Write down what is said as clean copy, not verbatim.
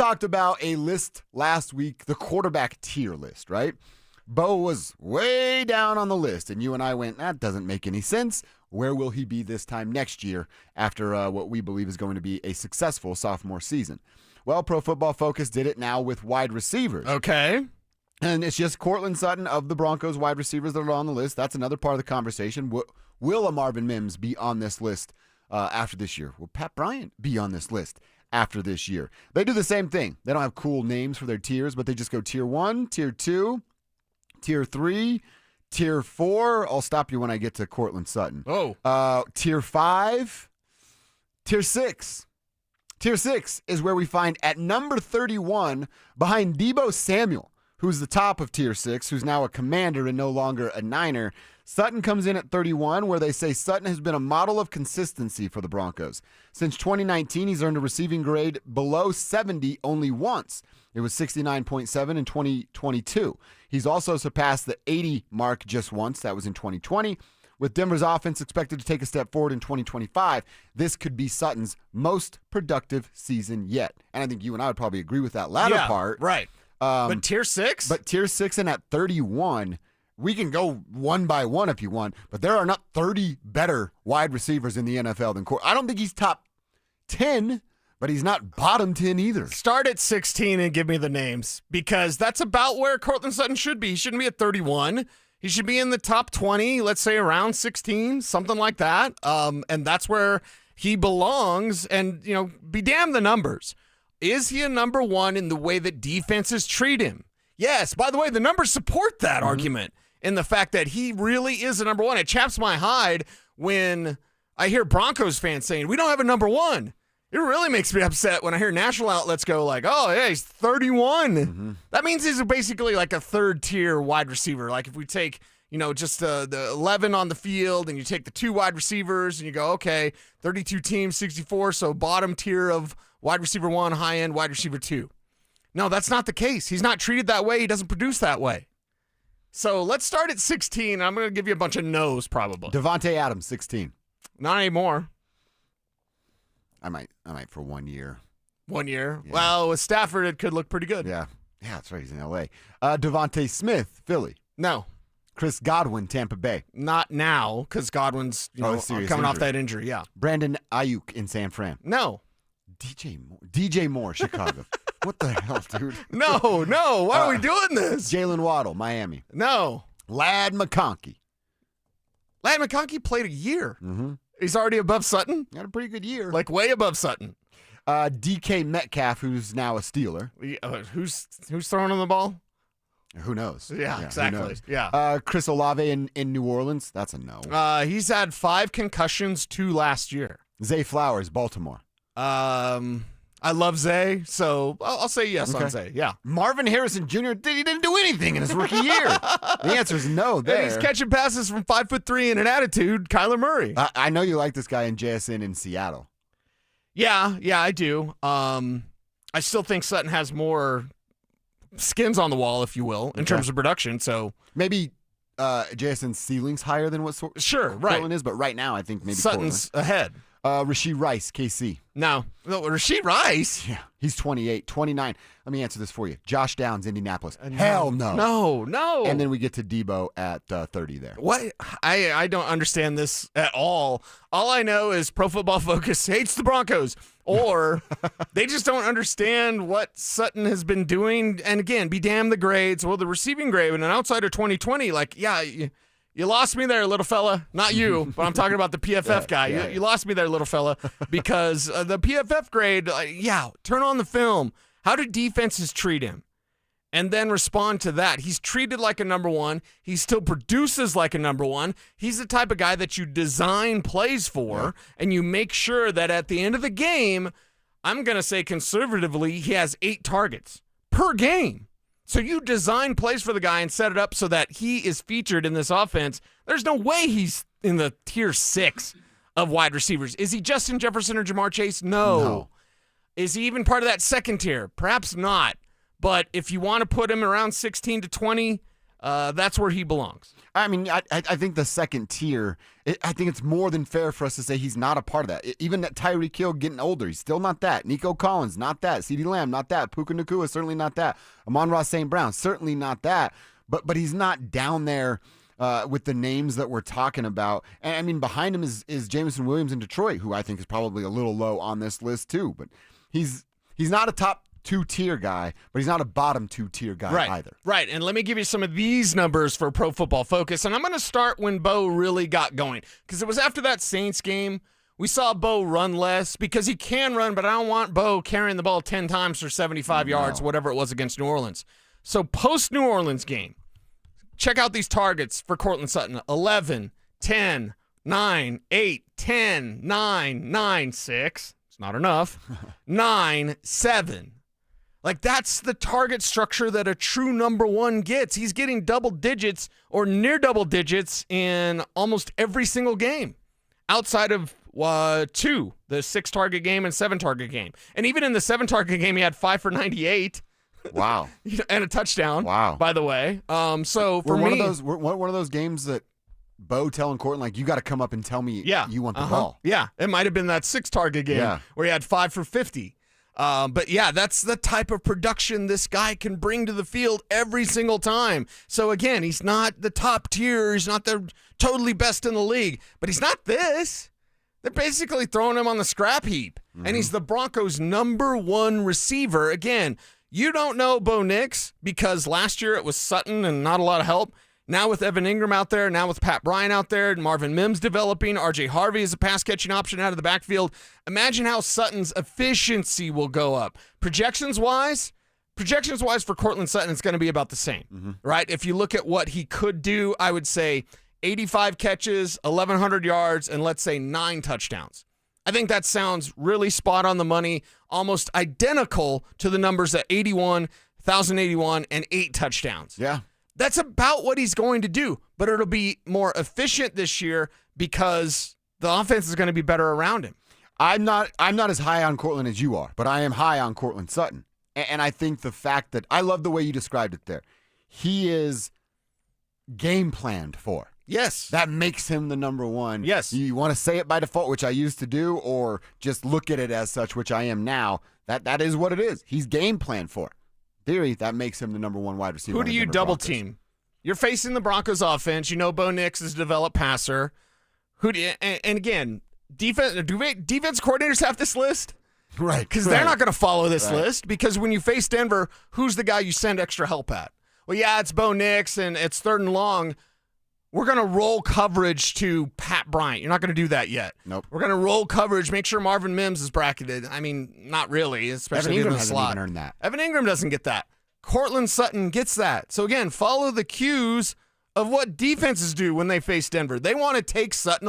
talked about a list last week, the quarterback tier list, right? Bo was way down on the list, and you and I went, that doesn't make any sense. Where will he be this time next year after what we believe is going to be a successful sophomore season? Well, Pro Football Focus did it now with wide receivers. Okay. And it's just Courtland Sutton of the Broncos wide receivers that are on the list. That's another part of the conversation. Will a Marvin Mims be on this list after this year? Will Pat Bryant be on this list after this year? They do the same thing. They don't have cool names for their tiers, but they just go tier 1, tier 2, tier 3, tier 4. I'll stop you when I get to Courtland Sutton. Oh. Tier 5, tier 6. Tier 6 is where we find at number 31 behind Deebo Samuel, who's the top of tier 6, who's now a Commander and no longer a Niner. Sutton comes in at 31, where they say Sutton has been a model of consistency for the Broncos. Since 2019, he's earned a receiving grade below 70 only once. It was 69.7 in 2022. He's also surpassed the 80 mark just once. That was in 2020. With Denver's offense expected to take a step forward in 2025, this could be Sutton's most productive season yet. And I think you and I would probably agree with that latter part. Right. But tier 6? But tier 6 and at 31, we can go one by one if you want, but there are not 30 better wide receivers in the NFL than Courtland. I don't think he's top 10, but he's not bottom 10 either. Start at 16 and give me the names, because that's about where Courtland Sutton should be. He shouldn't be at 31. He should be in the top 20, let's say around 16, something like that. And that's where he belongs. And, be damned the numbers. Is he a number one in the way that defenses treat him? Yes. By the way, the numbers support that argument in the fact that he really is a number one. It chaps my hide when I hear Broncos fans saying, we don't have a number one. It really makes me upset when I hear national outlets go like, oh, yeah, he's 31. Mm-hmm. That means he's basically like a third-tier wide receiver. Like if we take, just the 11 on the field and you take the 2 wide receivers and you go, okay, 32 teams, 64, so bottom tier of wide receiver 1, high-end wide receiver 2. No, that's not the case. He's not treated that way. He doesn't produce that way. So let's start at 16. I'm going to give you a bunch of no's probably. Devontae Adams, 16. Not anymore. I might for 1 year. 1 year? Yeah. Well, with Stafford, it could look pretty good. Yeah, that's right. He's in L.A. Devontae Smith, Philly. No. Chris Godwin, Tampa Bay. Not now, because Godwin's coming off that injury, yeah. Brandon Ayuk in San Fran. No. DJ Moore, Chicago. What the hell, dude? No. Why are we doing this? Jalen Waddle, Miami. No. Ladd McConkey. Ladd McConkey played a year. Mm-hmm. He's already above Sutton? Had a pretty good year. Like way above Sutton. DK Metcalf, who's now a Steeler. Who's throwing on the ball? Who knows? Yeah, exactly. Yeah. Chris Olave in New Orleans. That's a no. He's had 5 concussions, 2 last year. Zay Flowers, Baltimore. I love Zay, so I'll say yes on Zay. Yeah. Marvin Harrison Jr. He didn't do anything in his rookie year. The answer is no there. And he's catching passes from 5'3" and an attitude, Kyler Murray. I know you like this guy in JSN in Seattle. Yeah, I do. I still think Sutton has more skins on the wall, if you will, in terms of production. So maybe JSN's ceiling's higher than what Courtland is, but right now I think maybe Sutton's ahead. Rasheed Rice, KC. No, Rasheed Rice? Yeah, he's 28, 29. Let me answer this for you. Josh Downs, Indianapolis. Hell no. No. And then we get to Debo at 30 there. What? I don't understand this at all. All I know is Pro Football Focus hates the Broncos, or they just don't understand what Sutton has been doing. And again, be damned the grades. Well, the receiving grade in an outsider 2020, you lost me there, little fella. Not you, but I'm talking about the PFF guy. You lost me there, little fella, because the PFF grade, turn on the film. How do defenses treat him? And then respond to that. He's treated like a number one. He still produces like a number one. He's the type of guy that you design plays for, and you make sure that at the end of the game, I'm going to say conservatively, he has 8 targets per game. So you design plays for the guy and set it up so that he is featured in this offense. There's no way he's in the tier 6 of wide receivers. Is he Justin Jefferson or Jamar Chase? No. Is he even part of that second tier? Perhaps not. But if you want to put him around 16 to 20, that's where he belongs. I mean, I think the second tier, I think it's more than fair for us to say he's not a part of that. Even that Tyreek Hill getting older, he's still not that. Nico Collins, not that. CeeDee Lamb, not that. Puka Nacua, certainly not that. Amon-Ra St. Brown, certainly not that. But he's not down there with the names that we're talking about. And I mean, behind him is Jameson Williams in Detroit, who I think is probably a little low on this list too. But he's not a top 2-tier guy, but he's not a bottom 2-tier guy either. Right, and let me give you some of these numbers for Pro Football Focus, and I'm going to start when Bo really got going, because it was after that Saints game. We saw Bo run less because he can run, but I don't want Bo carrying the ball 10 times for 75 yards, whatever it was against New Orleans. So post-New Orleans game, check out these targets for Courtland Sutton. 11, 10, 9, 8, 10, 9, 9, 6. It's not enough. 9, 7. Like, that's the target structure that a true number one gets. He's getting double digits or near double digits in almost every single game outside of 2, the 6-target game and 7-target game. And even in the 7-target game, he had 5 for 98. Wow. And a touchdown. Wow. By the way. So for me. One of those games that Bo telling Courtland, like, you got to come up and tell me you want the ball. Yeah. It might have been that 6-target game where he had 5 for 50. But yeah, that's the type of production this guy can bring to the field every single time. So again, he's not the top tier. He's not the totally best in the league, but he's not this. They're basically throwing him on the scrap heap. And he's the Broncos' number 1 receiver. Again, you don't know Bo Nix because last year it was Sutton and not a lot of help. Now with Evan Ingram out there, now with Pat Bryant out there, Marvin Mims developing, RJ Harvey is a pass-catching option out of the backfield. Imagine how Sutton's efficiency will go up. Projections-wise for Courtland Sutton, it's going to be about the same, right? If you look at what he could do, I would say 85 catches, 1,100 yards, and let's say 9 touchdowns. I think that sounds really spot on the money, almost identical to the numbers at 81, 1,081, and 8 touchdowns. Yeah. That's about what he's going to do, but it'll be more efficient this year because the offense is going to be better around him. I'm not as high on Courtland as you are, but I am high on Courtland Sutton. And I think the fact that I love the way you described it there. He is game planned for. Yes. That makes him the number 1. Yes. You want to say it by default, which I used to do, or just look at it as such, which I am now. That is what it is. He's game planned for. Theory, that makes him the number 1 wide receiver. Who do you double team? You're facing the Broncos offense. You know Bo Nix is a developed passer. And again, defense coordinators have this list? Right. Because they're not going to follow this list, because when you face Denver, who's the guy you send extra help at? Well, yeah, it's Bo Nix, and it's 3rd and long. We're going to roll coverage to Pat Bryant. You're not going to do that yet. Nope. We're going to roll coverage, make sure Marvin Mims is bracketed. I mean, not really, especially in the slot. Evan Ingram hasn't even earned that. Evan Ingram doesn't get that. Courtland Sutton gets that. So again, follow the cues of what defenses do when they face Denver. They want to take Sutton